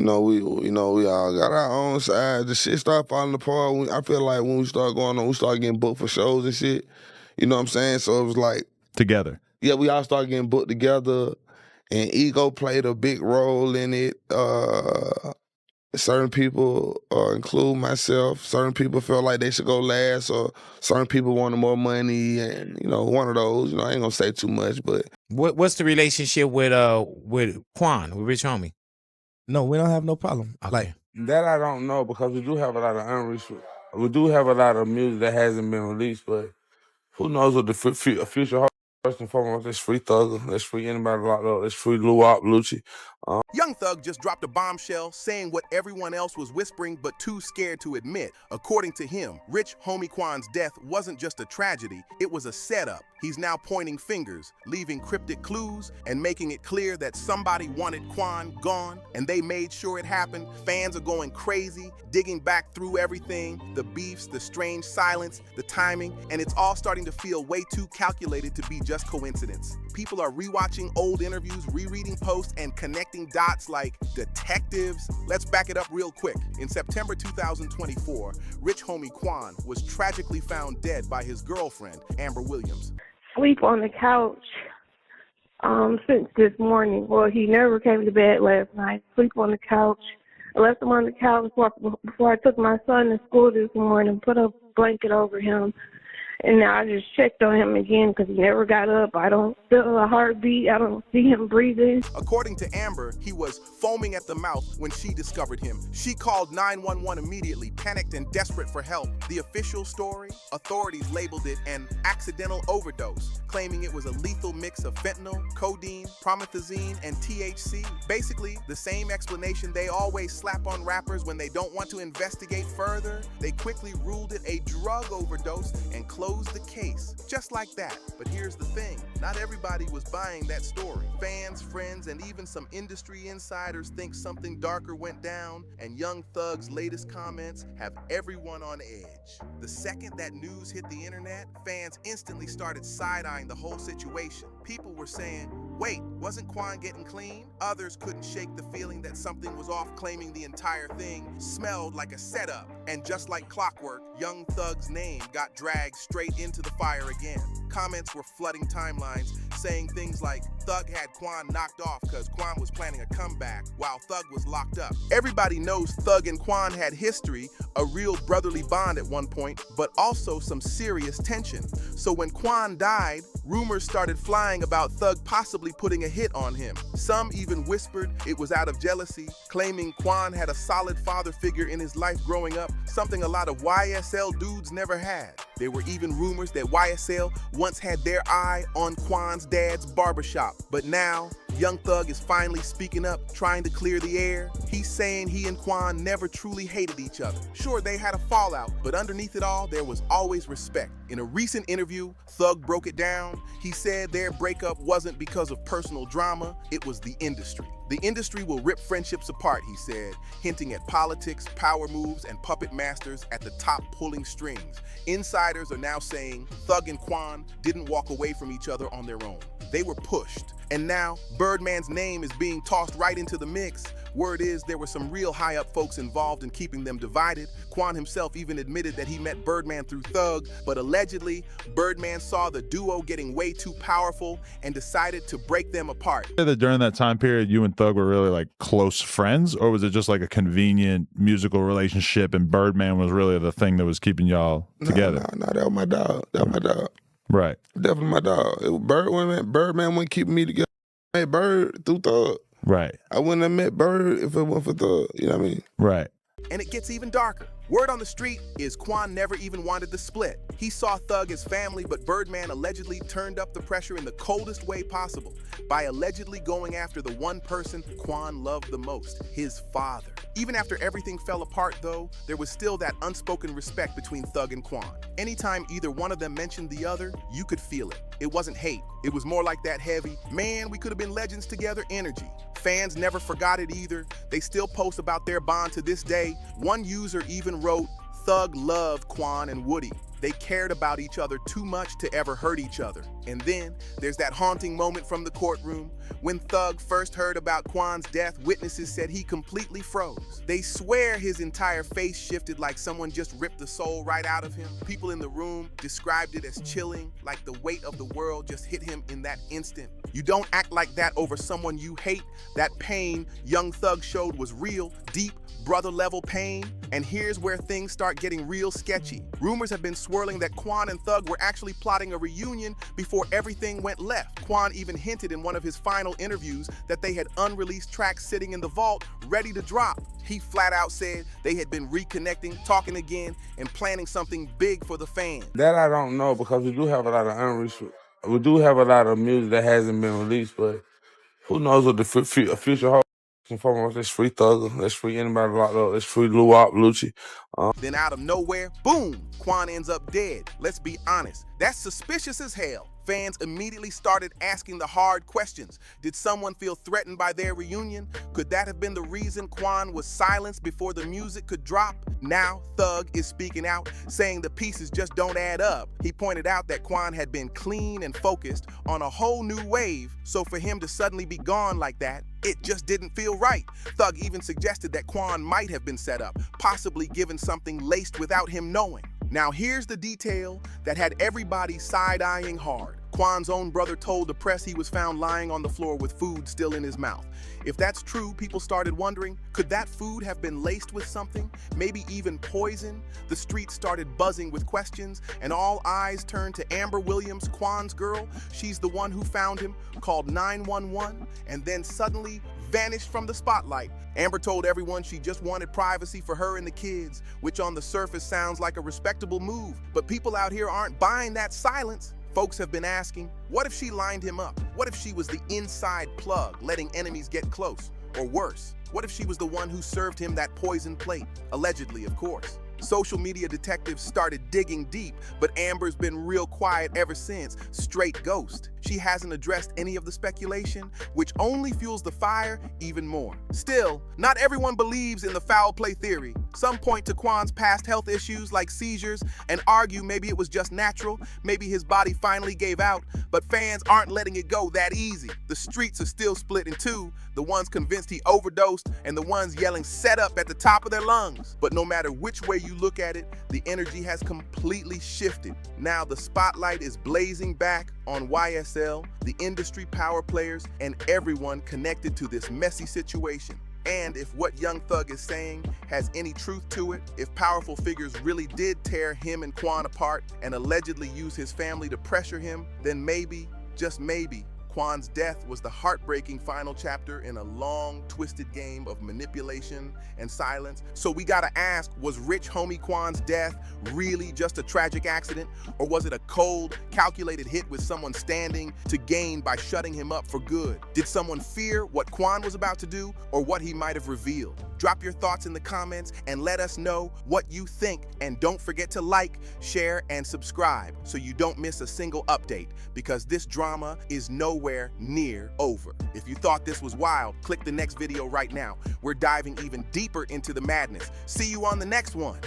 we all got our own side. The shit start falling apart. I feel like when we start going on, we start getting booked for shows and shit. You know what I'm saying? So it was like together. Yeah, we all started getting booked together, and ego played a big role in it. Certain people, include myself, certain people felt like they should go last, or certain people wanted more money, and one of those. I ain't gonna say too much, but what's the relationship with Quan, with Rich Homie? No, we don't have no problem. Okay. Like that, I don't know, because we do have a lot of unreleased. We do have a lot of music that hasn't been released, but who knows what the future holds. First and foremost, let's free Thugger, let's free anybody locked up, let's free Luwop, Lucci. Young Thug just dropped a bombshell saying what everyone else was whispering but too scared to admit. According to him, Rich Homie Quan's death wasn't just a tragedy, it was a setup. He's now pointing fingers, leaving cryptic clues, and making it clear that somebody wanted Quan gone, and they made sure it happened. Fans are going crazy, digging back through everything, the beefs, the strange silence, the timing, and it's all starting to feel way too calculated to be just coincidence. People are rewatching old interviews, rereading posts, and connecting dots like detectives. Let's back it up real quick. In September 2024, Rich Homie Quan was tragically found dead by his girlfriend, Amber Williams. Sleep on the couch since this morning. Well, he never came to bed last night. Sleep on the couch. I left him on the couch before I took my son to school this morning, put a blanket over him. And now I just checked on him again because he never got up. I don't feel a heartbeat. I don't see him breathing. According to Amber, he was foaming at the mouth when she discovered him. She called 911 immediately, panicked and desperate for help. The official story? Authorities labeled it an accidental overdose, claiming it was a lethal mix of fentanyl, codeine, promethazine, and THC. Basically, the same explanation they always slap on rappers when they don't want to investigate further. They quickly ruled it a drug overdose and closed the case, just like that. But here's the thing, not everybody was buying that story. Fans, friends, and even some industry insiders think something darker went down, and Young Thug's latest comments have everyone on edge. The second that news hit the internet, fans instantly started side-eyeing the whole situation. People were saying, wait, wasn't Quan getting clean? Others couldn't shake the feeling that something was off, claiming the entire thing smelled like a setup. And just like clockwork, Young Thug's name got dragged straight into the fire again. Comments were flooding timelines, saying things like, Thug had Quan knocked off because Quan was planning a comeback while Thug was locked up. Everybody knows Thug and Quan had history, a real brotherly bond at one point, but also some serious tension. So when Quan died, rumors started flying about Thug possibly putting a hit on him. Some even whispered it was out of jealousy, claiming Quan had a solid father figure in his life growing up, something a lot of YSL dudes never had. There were even rumors that YSL once had their eye on Quan's dad's barbershop. But now, Young Thug is finally speaking up, trying to clear the air. He's saying he and Quan never truly hated each other. Sure, they had a fallout, but underneath it all, there was always respect. In a recent interview, Thug broke it down. He said their breakup wasn't because of personal drama, it was the industry. The industry will rip friendships apart, he said, hinting at politics, power moves, and puppet masters at the top pulling strings. Insiders are now saying Thug and Quan didn't walk away from each other on their own. They were pushed. And now, Birdman's name is being tossed right into the mix. Word is there were some real high-up folks involved in keeping them divided. Quan himself even admitted that he met Birdman through Thug, but allegedly, Birdman saw the duo getting way too powerful and decided to break them apart. That during that time period, you and Thug were really like close friends, or was it just like a convenient musical relationship and Birdman was really the thing that was keeping y'all together? No, that was my dog. That was my dog. Right. Definitely my dog. Birdman wouldn't keep me together. I met Bird through Thug. Right. I wouldn't have met Bird if it wasn't for Thug. You know what I mean? Right. And it gets even darker. Word on the street is Quan never even wanted the split. He saw Thug as family, but Birdman allegedly turned up the pressure in the coldest way possible by allegedly going after the one person Quan loved the most, his father. Even after everything fell apart, though, there was still that unspoken respect between Thug and Quan. Anytime either one of them mentioned the other, you could feel it. It wasn't hate. It was more like that heavy, man, we could have been legends together energy. Fans never forgot it either. They still post about their bond to this day. One user even wrote, Thug loved Quan and Woody. They cared about each other too much to ever hurt each other. And then there's that haunting moment from the courtroom. When Thug first heard about Quan's death, witnesses said he completely froze. They swear his entire face shifted like someone just ripped the soul right out of him. People in the room described it as chilling, like the weight of the world just hit him in that instant. You don't act like that over someone you hate. That pain Young Thug showed was real, deep, brother-level pain. And here's where things start getting real sketchy. Rumors have been swirling that Quan and Thug were actually plotting a reunion before everything went left. Quan even hinted in one of his final interviews that they had unreleased tracks sitting in the vault, ready to drop. He flat out said they had been reconnecting, talking again, and planning something big for the fans. That I don't know, because we do have a lot of we do have a lot of music that hasn't been released, but who knows what the future holds. And foremost, let's free Thugger, let's free anybody locked up, let's free Luwop, Lucci. Then out of nowhere, boom, Quan ends up dead. Let's be honest, that's suspicious as hell. Fans immediately started asking the hard questions. Did someone feel threatened by their reunion? Could that have been the reason Quan was silenced before the music could drop? Now, Thug is speaking out, saying the pieces just don't add up. He pointed out that Quan had been clean and focused on a whole new wave, so for him to suddenly be gone like that, it just didn't feel right. Thug even suggested that Quan might have been set up, possibly given something laced without him knowing. Now here's the detail that had everybody side-eyeing hard. Quan's own brother told the press he was found lying on the floor with food still in his mouth. If that's true, people started wondering, could that food have been laced with something? Maybe even poison? The streets started buzzing with questions, and all eyes turned to Amber Williams, Quan's girl. She's the one who found him, called 911, and then suddenly vanished from the spotlight. Amber told everyone she just wanted privacy for her and the kids, which on the surface sounds like a respectable move. But people out here aren't buying that silence. Folks have been asking, what if she lined him up? What if she was the inside plug, letting enemies get close? Or worse, what if she was the one who served him that poison plate? Allegedly, of course. Social media detectives started digging deep, but Amber's been real quiet ever since, straight ghost. She hasn't addressed any of the speculation, which only fuels the fire even more. Still, not everyone believes in the foul play theory. Some point to Quan's past health issues like seizures and argue maybe it was just natural, maybe his body finally gave out, but fans aren't letting it go that easy. The streets are still split in two, the ones convinced he overdosed and the ones yelling set up at the top of their lungs. But no matter which way you look at it, the energy has completely shifted. Now the spotlight is blazing back on YSL, the industry power players, and everyone connected to this messy situation. And if what Young Thug is saying has any truth to it, if powerful figures really did tear him and Quan apart and allegedly use his family to pressure him, then maybe, just maybe, Quan's death was the heartbreaking final chapter in a long, twisted game of manipulation and silence. So we gotta ask, was Rich Homie Quan's death really just a tragic accident? Or was it a cold, calculated hit with someone standing to gain by shutting him up for good? Did someone fear what Quan was about to do or what he might have revealed? Drop your thoughts in the comments and let us know what you think. And don't forget to like, share, and subscribe so you don't miss a single update, because this drama is nowhere near over. If you thought this was wild, click the next video right now. We're diving even deeper into the madness. See you on the next one.